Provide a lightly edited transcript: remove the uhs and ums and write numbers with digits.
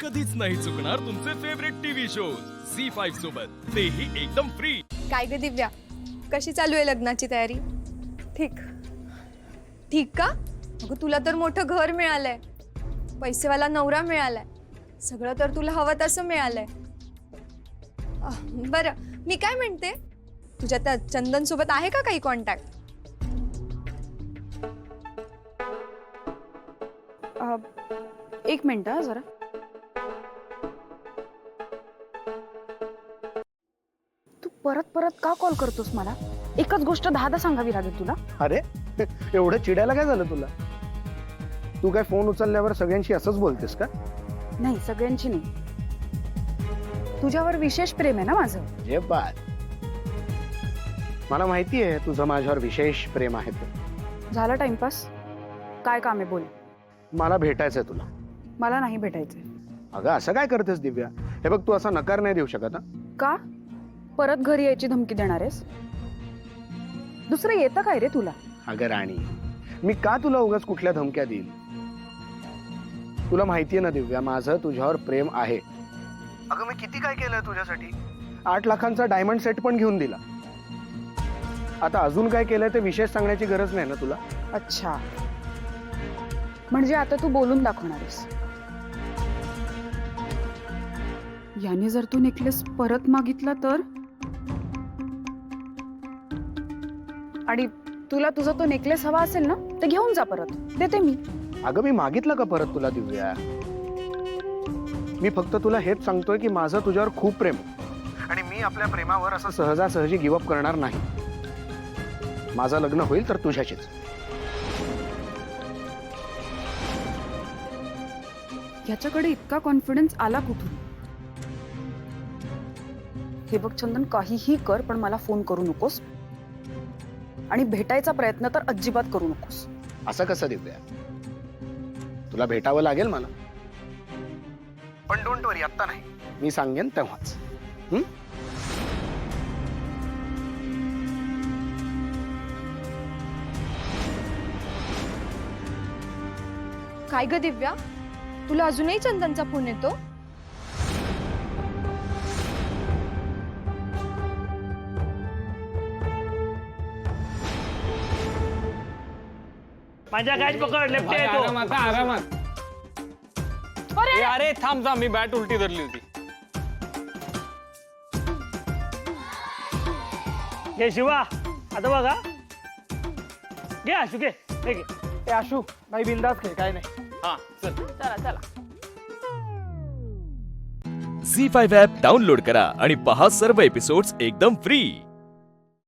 कधीच नाही चुकणार तुमचे फेवरेट टीव्ही शोज झी5 सोबत, तेही एकदम फ्री। काय ग दिव्या, कशी चालू आहे लग्नाची तयारी? ठीक ठीक का? अगं तुला तर मोठं घर मिळालंय, पैसेवाला नवरा मिळालाय, सगळं तर तुला हवं तसं मिळालंय। बरं मी काय म्हणते, तुझ्या त्या चंदन सोबत आहे का काही कॉन्टॅक्ट? एक मिनिट हा जरा। तू परत परत का कॉल करतोस मला? एकच गोष्ट 10दा सांगावी लागेल तुला? अरे एवढं चिडायला काय झालं तुला? तू काय फोन उचलल्यावर सगळ्यांशी असंच बोलतेस का? नाही, सगळ्यांची नाही, तुझ्यावर विशेष प्रेम आहे ना माझं। जे बात, मला माहिती आहे तुझं माझ्यावर विशेष प्रेम आहे ते। झाला टाइमपास? काय काम आहे बोल। मला भेटायचंय तुला। मला नाही भेटायचंय। अगं असं काय करतेस दिव्या? हे बघ, तू असा नकार नाही देऊ शकत हा? का? परत घरी यायची धमकी देणार आहेस? दुसरं येतं काय रे तुला? अगं राणी, मी का तुला उगाच कुठल्या धमक्या देईल? तुला माहितीये ना दिव्या, माझं तुझ्यावर प्रेम आहे। अगं मी किती काय केलंय तुझ्यासाठी, 8 लाखांचा डायमंड सेट पण घेऊन दिला। आता अजून काय केलंय ते विशेष सांगण्याची गरज नाही ना तुला? अच्छा, म्हणजे आता तू बोलून दाखवणार आहेस? याने जर तू नेकलेस परत मागितला तर? आणि तुला तुझा तो नेकलेस हवा असेल ना, ते घेऊन जा, परत देते मी। अगं मी मागितलं का परत तुला दिव्या? मी फक्त तुला हेच सांगतोय की माझं तुझ्यावर खूप प्रेम आणि मी आपल्या प्रेमावर असं सहजासहजी गिव्हअप करणार नाही। माझं लग्न होईल तर तुझ्याशीच। याच्याकडे इतका कॉन्फिडन्स आला कुठून? हे बघ चंदन, काहीही कर पण मला फोन करू नकोस, आणि भेटायचा प्रयत्न तर अजिबात करू नकोस। असं कसं दिव्या? तुला भेटावं लागेल मला, पण डोंट वरी, आत्ता नाही, मी सांगेन तेव्हाच। काय ग दिव्या, तुला अजूनही चंदनचा फोन येतो? माझ्या काय पकड, लेफ्ट येतो। आरामात आरामात। अरे थांब थांब, मी बॅट उलटी धरली होती। घे शिवा, आता बघा, घे आशू, घे हे घे। ए आशू भाई, बिंदास खेळ, काय नाही। हा चल। चला चला। झी5 ॲप डाउनलोड करा आणि पहा सर्व एपिसोड्स एकदम फ्री।